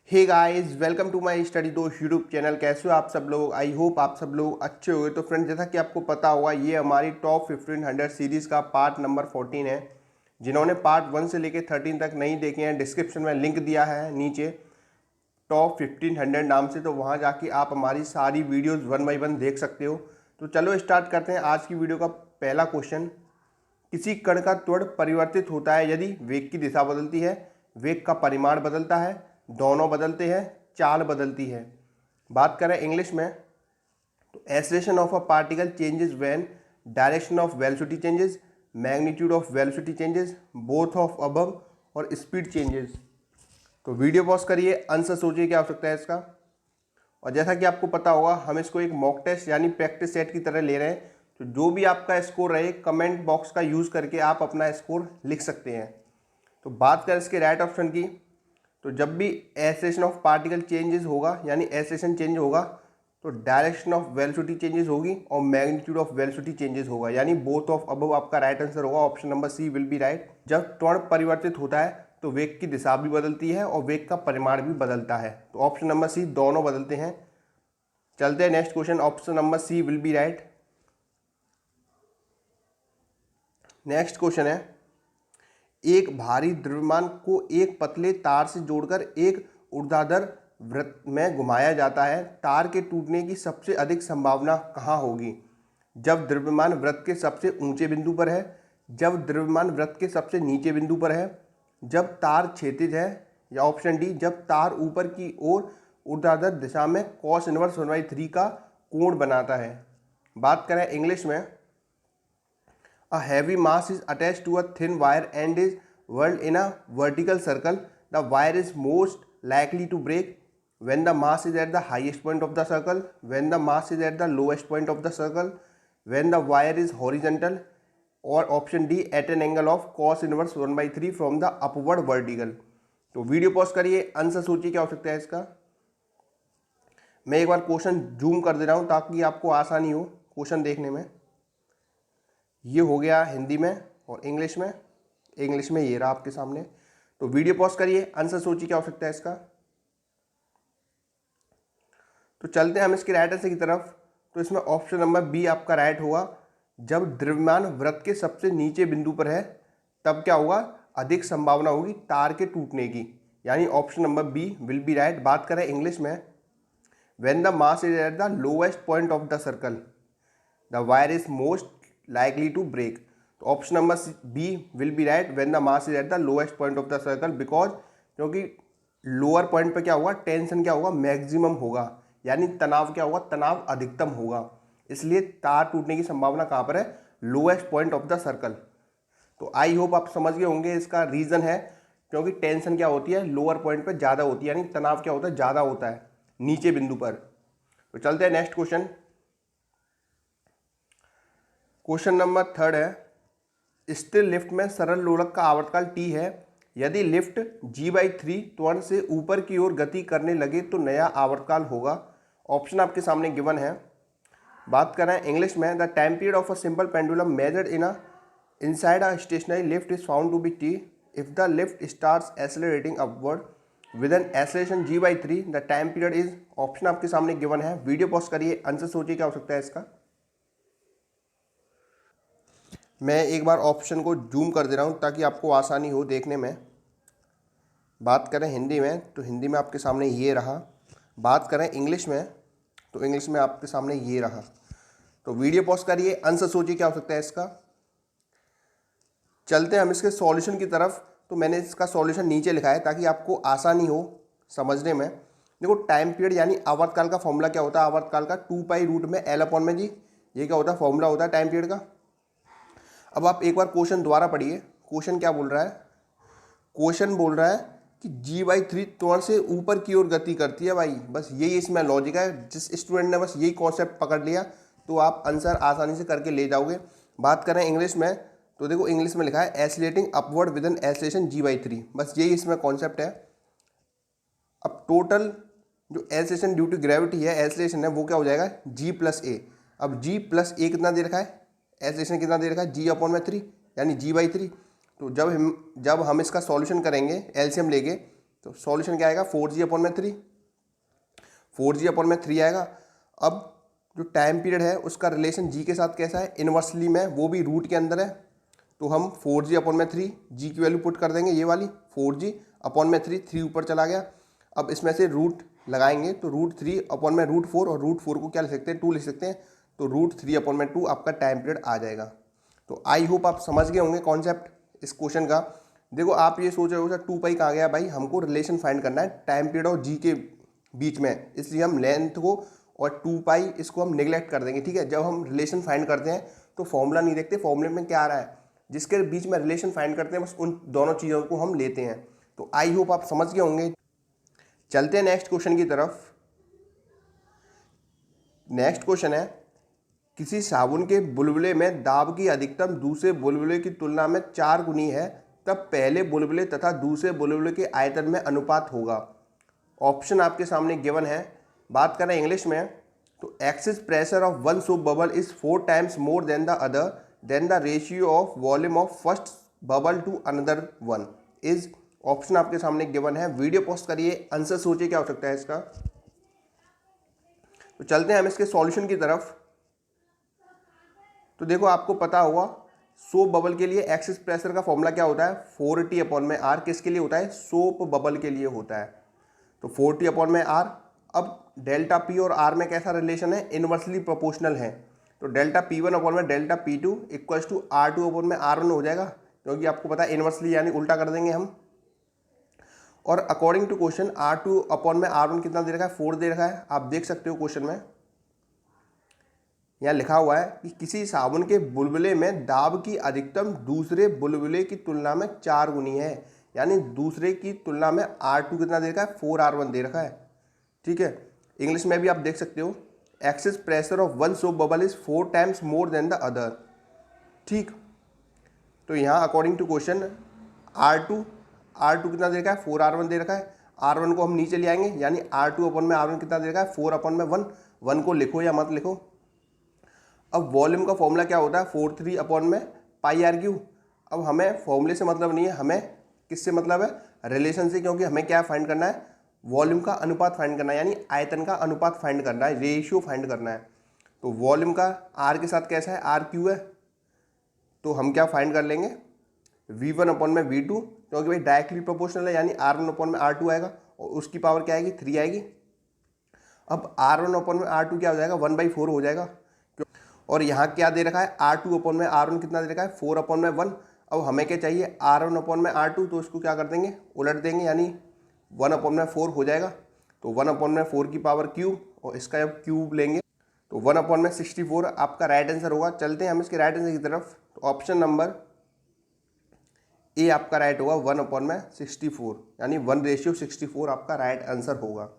Hey guys, welcome to my study Dost YouTube channel. कैसे हो आप सब लोग? आई होप आप सब लोग अच्छे होंगे। तो फ्रेंड्स, जैसा कि आपको पता होगा, ये हमारी टॉप 1500 सीरीज़ का पार्ट नंबर 14 है। जिन्होंने पार्ट 1 से लेकर 13 तक नहीं देखे हैं, डिस्क्रिप्शन में लिंक दिया है नीचे टॉप 1500 नाम से, तो वहाँ जाके आप हमारी सारी वीडियोज़ 1 बाई 1 देख सकते हो। तो चलो स्टार्ट करते हैं आज की वीडियो का पहला क्वेश्चन। किसी कण का त्वरण परिवर्तित होता है यदि वेग की दिशा बदलती है, वेग का परिमाण बदलता है, दोनों बदलते हैं, चाल बदलती है। बात करें इंग्लिश में, तो acceleration of a particle changes when direction of velocity changes, magnitude of velocity changes, both of above, और स्पीड चेंजेस। तो वीडियो पॉज करिए, आंसर सोचिए क्या हो सकता है इसका। और जैसा कि आपको पता होगा, हम इसको एक मॉक टेस्ट यानी प्रैक्टिस सेट की तरह ले रहे हैं। तो जो भी आपका स्कोर रहे, कमेंट बॉक्स का यूज़ करके आप अपना स्कोर लिख सकते हैं। तो बात करें इसके राइट ऑप्शन की, तो जब भी एक्सेलरेशन ऑफ पार्टिकल चेंजेस होगा यानी एक्सेलरेशन चेंज होगा, तो डायरेक्शन ऑफ वेलोसिटी चेंजेस होगी और मैग्नीट्यूड ऑफ वेलोसिटी चेंजेस होगा, यानी बोथ ऑफ अबव आपका राइट आंसर होगा। Option number C will be right. जब त्वरण परिवर्तित होता है तो वेग की दिशा भी बदलती है और वेग का परिमाण भी बदलता है। तो ऑप्शन नंबर सी, दोनों बदलते हैं। चलते हैं next question. Option number C will be right. Next question है, एक भारी द्रव्यमान को एक पतले तार से जोड़कर एक ऊर्ध्वाधर वृत्त में घुमाया जाता है। तार के टूटने की सबसे अधिक संभावना कहाँ होगी? जब द्रव्यमान वृत्त के सबसे ऊंचे बिंदु पर है, जब द्रव्यमान वृत्त के सबसे नीचे बिंदु पर है, जब तार क्षैतिज है, या ऑप्शन डी, जब तार ऊपर की ओर ऊर्ध्वाधर दिशा में cos इनवर्स 1/3 का कोण बनाता है। बात करें इंग्लिश में, a heavy mass is attached to a thin wire and is whirled in a vertical circle. The wire is most likely to break when the mass is at the highest point of the circle, when the mass is at the lowest point of the circle, when the wire is horizontal, or option D, at an angle of cos inverse 1/3 from the upward vertical। तो video pause करिए, answer सोचिए क्या हो सकता है इसका। मैं एक बार क्वेश्चन जूम कर दे रहा हूँ ताकि आपको आसानी हो क्वेश्चन देखने में। ये हो गया हिंदी में, और इंग्लिश में ये रहा आपके सामने। तो वीडियो पॉज करिए, आंसर सोचिए क्या हो सकता है इसका। तो चलते हैं हम इसके राइट आंसर की तरफ। तो इसमें ऑप्शन नंबर बी आपका राइट होगा। जब द्रव्यमान वृत्त के सबसे नीचे बिंदु पर है, तब क्या होगा? अधिक संभावना होगी तार के टूटने की, यानी option number B will be right. बात करें इंग्लिश में, when the mass is at the lowest point of the circle, the wire is most likely to break। तो option number B will be right, when the mass is at the lowest point of the circle, because क्योंकि lower point पे क्या होगा? Tension क्या होगा? Maximum होगा, यानी तनाव क्या होगा? तनाव अधिकतम होगा। इसलिए तार टूटने की संभावना कहाँ पर है? Lowest point of the circle. तो आई होप आप समझ गए होंगे। इसका रीज़न है क्योंकि टेंशन क्या होती है? लोअर पॉइंट पर ज़्यादा होती है, यानी तनाव क्या होता है? ज़्यादा होता है नीचे बिंदु पर। तो चलते हैं next question. Question number third है, स्थिर लिफ्ट में सरल लोलक का आवर्तकाल टी है। यदि लिफ्ट g/3 त्वरण से ऊपर की ओर गति करने लगे तो नया आवर्तकाल होगा। ऑप्शन आपके सामने गिवन है। बात करें इंग्लिश में, the time period of a simple pendulum measured inside a stationary lift is found to be T if the lift starts accelerating upward with an acceleration g/3। The time period is, option आपके सामने given है। Video pause करिए, answer सोचिए क्या हो सकता है इसका। मैं एक बार ऑप्शन को जूम कर दे रहा हूँ ताकि आपको आसानी हो देखने में। बात करें हिंदी में, तो हिंदी में आपके सामने ये रहा। बात करें इंग्लिश में, तो इंग्लिश में आपके सामने ये रहा। तो वीडियो पॉज करिए, आंसर सोचिए क्या हो सकता है इसका। चलते हैं हम इसके सॉल्यूशन की तरफ। तो मैंने इसका सॉल्यूशन नीचे लिखा है ताकि आपको आसानी हो समझने में। देखो, टाइम पीरियड यानी आवर्तकाल का फॉर्मूला क्या होता है? आवर्तकाल का 2π√L/g, ये क्या होता है? फॉर्मूला होता है टाइम पीरियड का। अब आप एक बार क्वेश्चन दोबारा पढ़िए। क्वेश्चन क्या बोल रहा है? क्वेश्चन बोल रहा है कि g/3 त्वरण से ऊपर की ओर गति करती है। भाई बस यही इसमें लॉजिक है। जिस स्टूडेंट ने बस यही कॉन्सेप्ट पकड़ लिया तो आप आंसर आसानी से करके ले जाओगे। बात करें इंग्लिश में, तो देखो इंग्लिश में लिखा है accelerating upward with an acceleration g/3, बस यही इसमें कॉन्सेप्ट है। अब टोटल जो एक्सीलरेशन ड्यू टू ग्रेविटी है, एक्सीलरेशन है, वो क्या हो जाएगा? g+a। अब g+a कितना दे रखा है? एक्सेलरेशन कितना दे रखा है? g/3, यानी g/3। तो जब हम इसका सॉल्यूशन करेंगे एलसीएम लेके, तो सॉल्यूशन क्या आएगा 4g/3, 4g/3 आएगा। अब जो टाइम पीरियड है उसका रिलेशन जी के साथ कैसा है, इनवर्सली में, वो भी रूट के अंदर है। तो हम 4g/3 जी की वैल्यू पुट कर देंगे, ये वाली 4g/3, 3 ऊपर चला गया। अब इसमें से रूट लगाएंगे तो √3/√4, और √4 को क्या लिख सकते हैं, 2 लिख सकते हैं। तो √3/2 आपका टाइम पीरियड आ जाएगा। तो आई होप आप समझ गए होंगे कॉन्सेप्ट इस क्वेश्चन का। देखो आप ये सोच रहे हो सर 2π कहाँ गया, भाई हमको रिलेशन फाइंड करना है टाइम पीरियड और जी के बीच में, इसलिए हम लेंथ को और 2π इसको हम नेग्लेक्ट कर देंगे, ठीक है। जब हम रिलेशन फाइंड करते हैं तो फॉर्मूला नहीं देखते, फॉर्मूले में क्या आ रहा है, जिसके बीच में रिलेशन फाइंड करते हैं बस उन दोनों चीज़ों को हम लेते हैं। तो आई होप आप समझ गए होंगे। चलते हैं नेक्स्ट क्वेश्चन की तरफ। नेक्स्ट क्वेश्चन है, किसी साबुन के बुलबुले में दाब की अधिकतम दूसरे बुलबुले की तुलना में 4 गुनी है, तब पहले बुलबुले तथा दूसरे बुलबुले के आयतन में अनुपात होगा। ऑप्शन आपके सामने गिवन है। बात करें इंग्लिश में तो excess pressure of one soap bubble is 4 times more than the other, then the ratio of volume of first bubble to another one is. Option आपके सामने गिवन है। वीडियो पॉज करिए, आंसर सोचिए क्या हो सकता है इसका। तो चलते हैं हम इसके सॉल्यूशन की तरफ। तो देखो आपको पता होगा सोप बबल के लिए एक्सेस प्रेशर का फॉर्मूला क्या होता है, 4T/R। किसके लिए होता है, सोप बबल के लिए होता है। तो 4T/R। अब डेल्टा P और R में कैसा रिलेशन है, इनवर्सली प्रोपोर्शनल है। तो delta P1/डेल्टा P2 equals to R2/R1 हो जाएगा, क्योंकि आपको पता है इनवर्सली यानी उल्टा कर देंगे हम। और अकॉर्डिंग टू क्वेश्चन R2/R1 कितना दे रखा है, 4 दे रखा है। आप देख सकते हो क्वेश्चन में यहाँ लिखा हुआ है कि किसी साबुन के बुलबुले में दाब की अधिकतम दूसरे बुलबुले की तुलना में 4 गुनी है, यानी दूसरे की तुलना में R2 कितना दे रखा है, 4R1 दे रखा है, ठीक है। इंग्लिश में भी आप देख सकते हो access pressure of one soap bubble is 4 times more than the other, ठीक। तो यहाँ अकॉर्डिंग टू क्वेश्चन R2 कितना दे रखा है, 4R1 दे रखा है। R1 को हम नीचे ले आएंगे, यानी R2/R1 कितना दे रखा है, 4/1। 1 को लिखो या मत लिखो। अब वॉल्यूम का फॉर्मूला क्या होता है, 4/3πr3। अब हमें फॉर्मूले से मतलब नहीं है, हमें किससे मतलब है, रिलेशन से, क्योंकि हमें क्या फाइंड करना है, वॉल्यूम का अनुपात फाइंड करना है, यानी आयतन का अनुपात फाइंड करना है, रेशियो फाइंड करना है। तो वॉल्यूम का आर के साथ कैसा है, RQ है। तो हम क्या फाइंड कर लेंगे, V1/V2, क्योंकि भाई डायरेक्टली प्रोपोर्शनल है, यानी R1/R2 आएगा, और उसकी पावर क्या आएगी, 3 आएगी। अब R1/R2 क्या हो जाएगा, 1/4 हो जाएगा। और यहाँ क्या दे रखा है, R2/R1 कितना दे रखा है, 4/1। अब हमें क्या चाहिए, R1/R2, तो इसको क्या कर देंगे, उलट देंगे, यानी 1/4 हो जाएगा। तो 1/4 की पावर क्यूब, और इसका जब क्यूब लेंगे तो 1/64 आपका राइट आंसर होगा। चलते हैं हम इसके राइट आंसर की तरफ। तो ऑप्शन नंबर ए आपका राइट होगा, 1/64, यानी 1:64 आपका राइट आंसर होगा।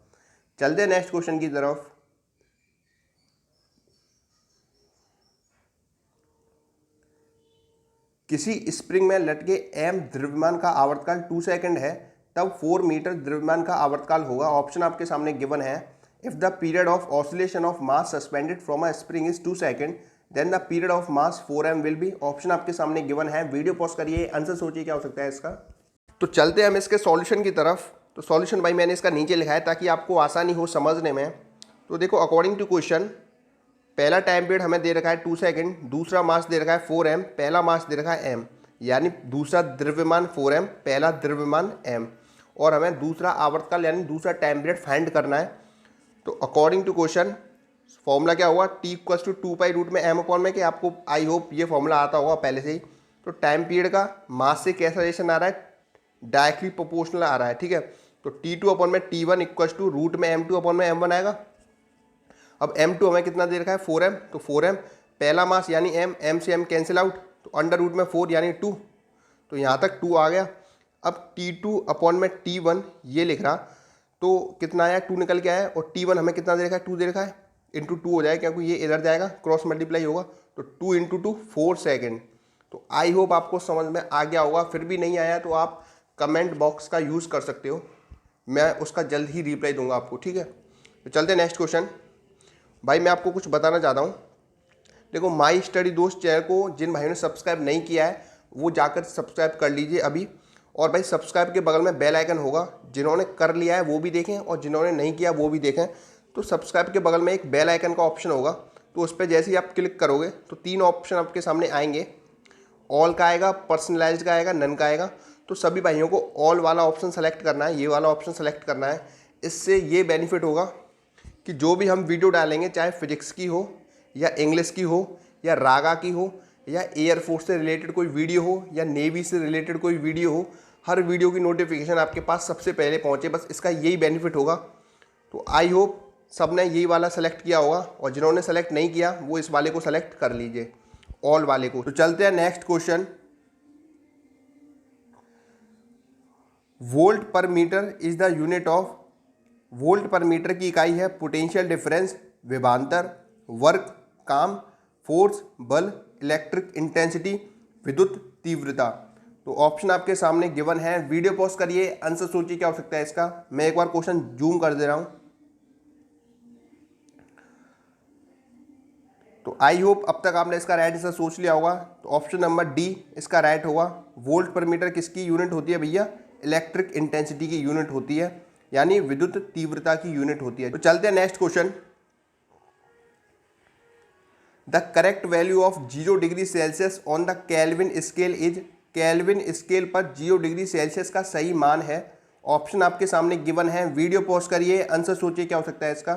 चलते हैं नेक्स्ट क्वेश्चन की तरफ। किसी स्प्रिंग में लटके m द्रव्यमान का आवर्तकाल 2 सेकंड है, तब 4 मीटर द्रव्यमान का आवर्तकाल होगा। ऑप्शन आपके सामने गिवन है। If the period of oscillation of mass suspended from a spring is 2 second, then the period of mass 4m will be. Option आपके सामने गिवन है। वीडियो पॉज करिए, आंसर सोचिए क्या हो सकता है इसका। तो चलते हैं हम इसके सॉल्यूशन की तरफ। तो सॉल्यूशन भाई मैंने इसका नीचे लिखा है ताकि आपको आसानी हो समझने में। तो देखो अकॉर्डिंग टू क्वेश्चन, पहला टाइम पीरियड हमें दे रखा है 2 सेकंड, दूसरा मास दे रखा है 4m, पहला मास दे रखा है m, यानी दूसरा द्रव्यमान 4m, पहला द्रव्यमान m, और हमें दूसरा आवर्तकाल यानी दूसरा टाइम पीरियड फाइंड करना है। तो अकॉर्डिंग टू क्वेश्चन फॉर्मूला क्या होगा, T=2π√m/m, कि आपको आई होप ये फॉर्मूला आता होगा पहले से ही। तो टाइम पीरियड का मास से कैसा रिलेशन आ रहा है, डायरेक्टली प्रोपोर्शनल आ रहा है, ठीक है। तो T2/T1 =√m2/m1 आएगा। अब m2 हमें कितना दे रखा है, 4m, तो 4m पहला मास यानी m से m कैंसिल आउट, तो √4 यानी 2, तो यहाँ तक 2 आ गया। अब T2/T1 ये लिख रहा, तो कितना आया, 2 निकल के आया, और T1 हमें कितना दे रखा है, 2 दे रखा है, इंटू 2 हो जाएगा, क्योंकि ये इधर जाएगा, क्रॉस मल्टीप्लाई होगा, तो 2 × 2 4 सेकेंड। तो आई होप आपको समझ में आ गया होगा। फिर भी नहीं आया तो आप कमेंट बॉक्स का यूज़ कर सकते हो, मैं उसका जल्द ही रिप्लाई दूंगा आपको, ठीक है। तो चलते हैं नेक्स्ट क्वेश्चन। भाई मैं आपको कुछ बताना चाहता हूँ। देखो माई स्टडी दोस्त चैनल को जिन भाइयों ने सब्सक्राइब नहीं किया है वो जाकर सब्सक्राइब कर लीजिए अभी। और भाई सब्सक्राइब के बगल में बेल आइकन होगा, जिन्होंने कर लिया है वो भी देखें और जिन्होंने नहीं किया वो भी देखें। तो सब्सक्राइब के बगल में एक बेल आइकन का ऑप्शन होगा, तो उस पर जैसे ही आप क्लिक करोगे तो 3 ऑप्शन आपके सामने आएंगे। ऑल का आएगा, पर्सनलाइज्ड का आएगा, नन का आएगा। तो सभी भाइयों को ऑल वाला ऑप्शन सेलेक्ट करना है, ये वाला ऑप्शन सेलेक्ट करना है। इससे ये बेनिफिट होगा कि जो भी हम वीडियो डालेंगे, चाहे फिजिक्स की हो या इंग्लिश की हो या रागा की हो या एयरफोर्स से रिलेटेड कोई वीडियो हो या नेवी से रिलेटेड कोई वीडियो हो, हर वीडियो की नोटिफिकेशन आपके पास सबसे पहले पहुंचे। बस इसका यही बेनिफिट होगा। तो आई होप सब ने यही वाला सेलेक्ट किया होगा, और जिन्होंने सेलेक्ट नहीं किया वो इस वाले को सेलेक्ट कर लीजिए, ऑल वाले को। तो चलते हैं next question. Volt per metre is the unit of, volt per metre की इकाई है पोटेंशियल डिफरेंस, विभवांतर, वर्क, काम, फोर्स, बल, इलेक्ट्रिक इंटेंसिटी, विद्युत तीव्रता। तो ऑप्शन आपके सामने गिवन है। वीडियो पॉज करिए, आंसर सोचिए क्या हो सकता है इसका। मैं एक बार क्वेश्चन जूम कर दे रहा हूं। तो आई होप अब तक आपने इसका राइट आंसर सोच लिया होगा। तो ऑप्शन नंबर डी इसका राइट होगा। वोल्ट पर मीटर किसकी यूनिट होती है भैया? इलेक्ट्रिक इंटेंसिटी की यूनिट होती है, यानी विद्युत तीव्रता की यूनिट होती है। तो चलते हैं next question. The correct value of 0 degree Celsius on the kelvin scale is, kelvin scale पर 0 डिग्री सेल्सियस का सही मान है। ऑप्शन आपके सामने गिवन है। वीडियो पॉज करिए, आंसर सोचिए क्या हो सकता है इसका।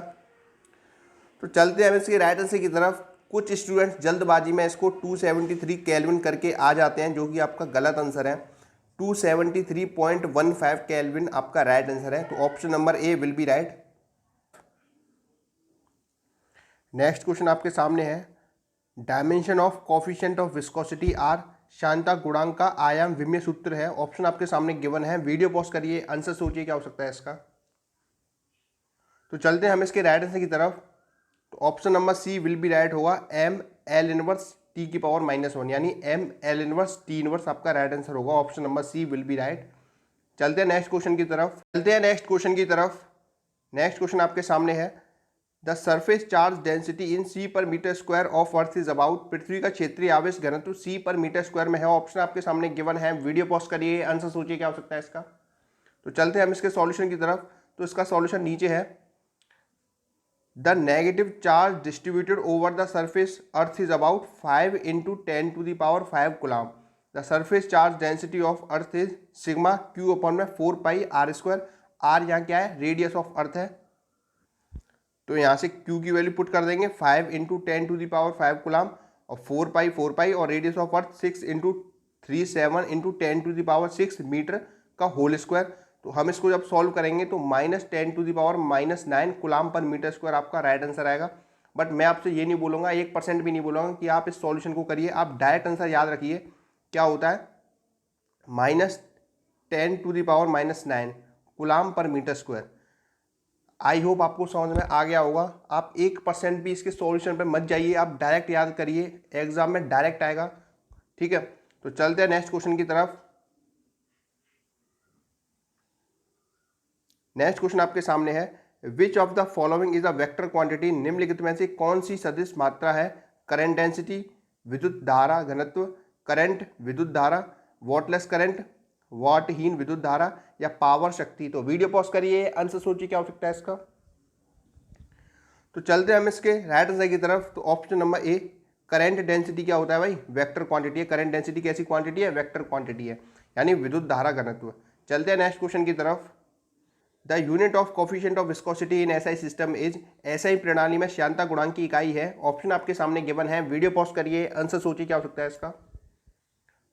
तो चलते हैं हम इसके राइट आंसर की तरफ। कुछ स्टूडेंट्स जल्दबाजी में इसको 273 केल्विन करके आ जाते हैं, जो कि आपका गलत आंसर है। 273.15 केल्विन आपका राइट आंसर है। तो option number A will be right. Next question आपके सामने है। Dimension of coefficient of viscosity are, शांता गुणांक का आयाम विमीय सूत्र है। ऑप्शन आपके सामने गिवन है। वीडियो पॉज करिए, आंसर सोचिए क्या हो सकता है इसका। तो चलते हैं हम इसके राइट आंसर की तरफ। तो option number C will be right होगा। एम एल इनवर्स टी की पावर -1, यानी M L inverse T inverse आपका राइट आंसर होगा। Option number C will be right. चलते हैं नेक्स्ट क्वेश्चन की तरफ। नेक्स्ट क्वेश्चन आपके सामने है। The surface charge density in C per metre square of earth is about, पृथ्वी का क्षेत्रीय आवेश घनत्व सी पर मीटर स्क्वायर में है। ऑप्शन आपके सामने गिवन है। वीडियो पॉज करिए, आंसर सोचिए क्या हो सकता है इसका। तो चलते हैं हम इसके सॉल्यूशन की तरफ। तो इसका सॉल्यूशन नीचे है। The negative charge distributed over the surface earth is about 5 × 10⁵ coulomb. The surface charge density of earth is sigma Q upon में 4πr²। आर यहाँ क्या है? रेडियस ऑफ अर्थ है। तो यहाँ से Q की वैल्यू पुट कर देंगे 5 × 10⁵ कूलम, और 4π और रेडियस ऑफ अर्थ 6 × 37 × 10⁶ मीटर का होल स्क्वायर। तो हम इसको जब सॉल्व करेंगे तो -10⁻⁹ कूलम पर मीटर स्क्वायर आपका राइट आंसर आएगा। बट मैं आपसे ये नहीं बोलूँगा, 1% भी नहीं बोलूँगा कि आप इस सॉल्यूशन को करिए। आप डायरेक्ट आंसर याद रखिए क्या होता है, -10⁻⁹ coulomb per metre square. I hope आपको समझ में आ गया होगा। आप 1% भी इसके सॉल्यूशन पे मत जाइए, आप डायरेक्ट याद करिए, एग्जाम में डायरेक्ट आएगा। ठीक है, तो चलते हैं नेक्स्ट क्वेश्चन की तरफ। नेक्स्ट क्वेश्चन आपके सामने है। Which of the following is a vector quantity, निम्नलिखित में से कौन सी सदिश मात्रा है? करंट डेंसिटी, विद्युत धारा घनत्व, करंट विद्युत धारा, वॉटलेस करंट, वाटहीन विद्युत धारा, या पावर शक्ति। तो वीडियो पॉज करिए, आंसर सोचिए क्या हो सकता है इसका। तो चलते हैं हम इसके राइट आंसर की तरफ। तो ऑप्शन नंबर ए, करंट डेंसिटी क्या होता है भाई? वेक्टर क्वांटिटी है। करंट डेंसिटी कैसी क्वांटिटी है? वेक्टर क्वांटिटी है, यानी विद्युत धारा घनत्व। चलते हैं नेक्स्ट क्वेश्चन की तरफ। The unit of coefficient of viscosity in SI system is, SI प्रणाली में श्यानता गुणांक की इकाई है। ऑप्शन आपके सामने गिवन है। वीडियो पॉज करिए, आंसर सोचिए क्या हो सकता है इसका।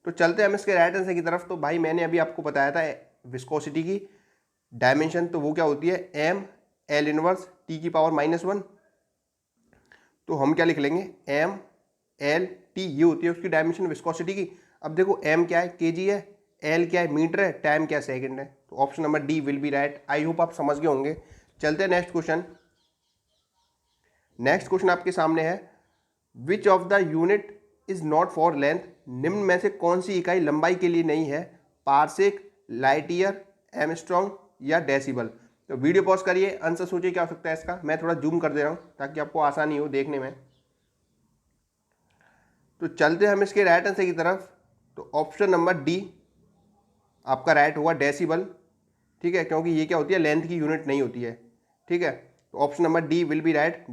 तो चलते हैं हम इसके राइट आंसर की तरफ। तो भाई मैंने अभी आपको बताया था विस्कोसिटी की डायमेंशन, तो वो क्या होती है? एम एल इनवर्स टी की पावर -1। तो हम क्या लिख लेंगे? एम एल टी, ये होती है उसकी डायमेंशन विस्कोसिटी की। अब देखो एम क्या है? केजी है, एल क्या है? मीटर है, टाइम क्या है? सेकंड है। तो option number D will be right. I hope आप समझ गए होंगे। चलते हैं नेक्स्ट क्वेश्चन। नेक्स्ट क्वेश्चन आपके सामने है। Which of the unit is not for length, निम्न में से कौन सी इकाई लंबाई के लिए नहीं है? पार्सेक, लाइट ईयर, एमस्ट्रॉन्ग, या डेसिबल। तो वीडियो पॉज करिए, आंसर सोचिए क्या हो सकता है इसका। मैं थोड़ा जूम कर दे रहा हूं ताकि आपको आसानी हो देखने में। तो चलते हैं हम इसके राइट आंसर की तरफ। तो ऑप्शन नंबर डी आपका राइट होगा, डेसिबल। ठीक है, क्योंकि ये क्या होती है, लेंथ की यूनिट नहीं होती है। ठीक है, तो option number D will be right.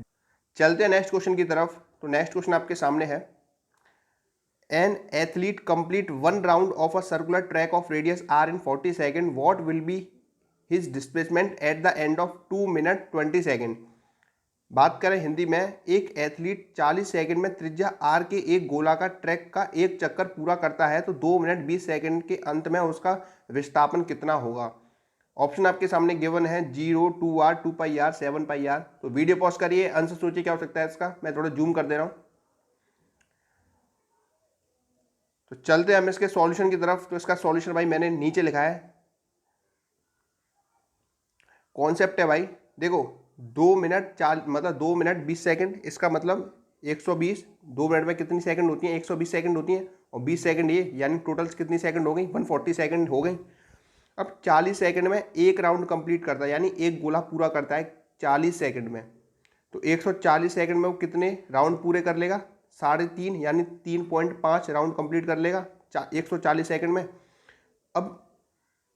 चलते हैं नेक्स्ट क्वेश्चन की तरफ। तो नेक्स्ट क्वेश्चन आपके सामने है, an athlete complete 1 round of a circular track of radius r in 40 second, what will be his displacement at the end of 2 minute 20 second. बात करें हिंदी में, एक एथलीट 40 सेकंड में त्रिज्या r के एक गोलाकार ट्रैक का एक चक्कर पूरा करता है तो 2 मिनट 20 सेकंड के अंत में उसका विस्थापन कितना होगा। ऑप्शन आपके सामने गिवन है 0, 2r, 2πr, 7πr। तो वीडियो पॉज करिए, आंसर सोचिए क्या हो सकता है इसका। मैं थोड़ा जूम कर दे रहा हूं। तो चलते हैं हम इसके सॉल्यूशन की तरफ। तो इसका सॉल्यूशन भाई मैंने नीचे लिखा है। कॉन्सेप्ट है भाई, देखो 2 मिनट 2 मिनट 20 सेकंड, इसका मतलब 120। 2 मिनट में कितनी सेकंड होती हैं, 120 सेकंड होती हैं, और 20 सेकंड ये, यानी टोटल कितनी सेकंड हो गई, 140 सेकंड हो गई। अब 40 सेकंड में एक राउंड कंप्लीट करता है, यानी एक गोला पूरा करता है 40 सेकंड में। तो 140 सेकंड में वो कितने राउंड पूरे कर लेगा, 3.5, यानी 3.5 राउंड कंप्लीट कर लेगा 140 सेकंड में। अब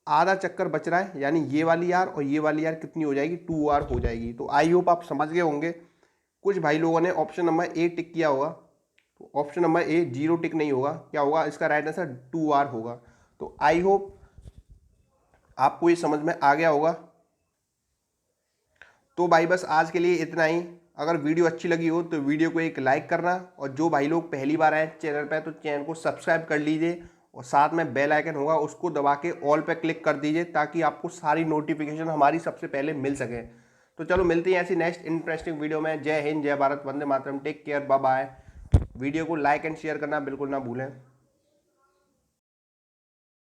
आधा चक्कर बच रहा है, यानी ये वाली यार और ये वाली यार कितनी हो जाएगी, 2r हो जाएगी। तो आई होप आप समझ गए होंगे। कुछ भाई लोगों ने ऑप्शन नंबर ए टिक किया होगा, तो ऑप्शन नंबर ए 0 टिक नहीं होगा, क्या होगा इसका राइट आंसर 2r होगा। तो आई होप आपको ये समझ में आ गया होगा। तो भाई बस आज के लिए इतना ही। अगर वीडियो अच्छी लगी हो तो वीडियो को एक लाइक करना, और जो भाई लोग पहली बार आए चैनल पर तो चैनल को सब्सक्राइब कर लीजिए, और साथ में बेल आइकन होगा उसको दबा के ऑल पे क्लिक कर दीजिए, ताकि आपको सारी नोटिफिकेशन हमारी सबसे पहले मिल सके। तो चलो मिलते हैं ऐसी नेक्स्ट इंटरेस्टिंग वीडियो में। Jai Hind, Jai Bharat, Vande Mataram, take care, bye bye. Video को लाइक एंड शेयर करना बिल्कुल ना भूलें।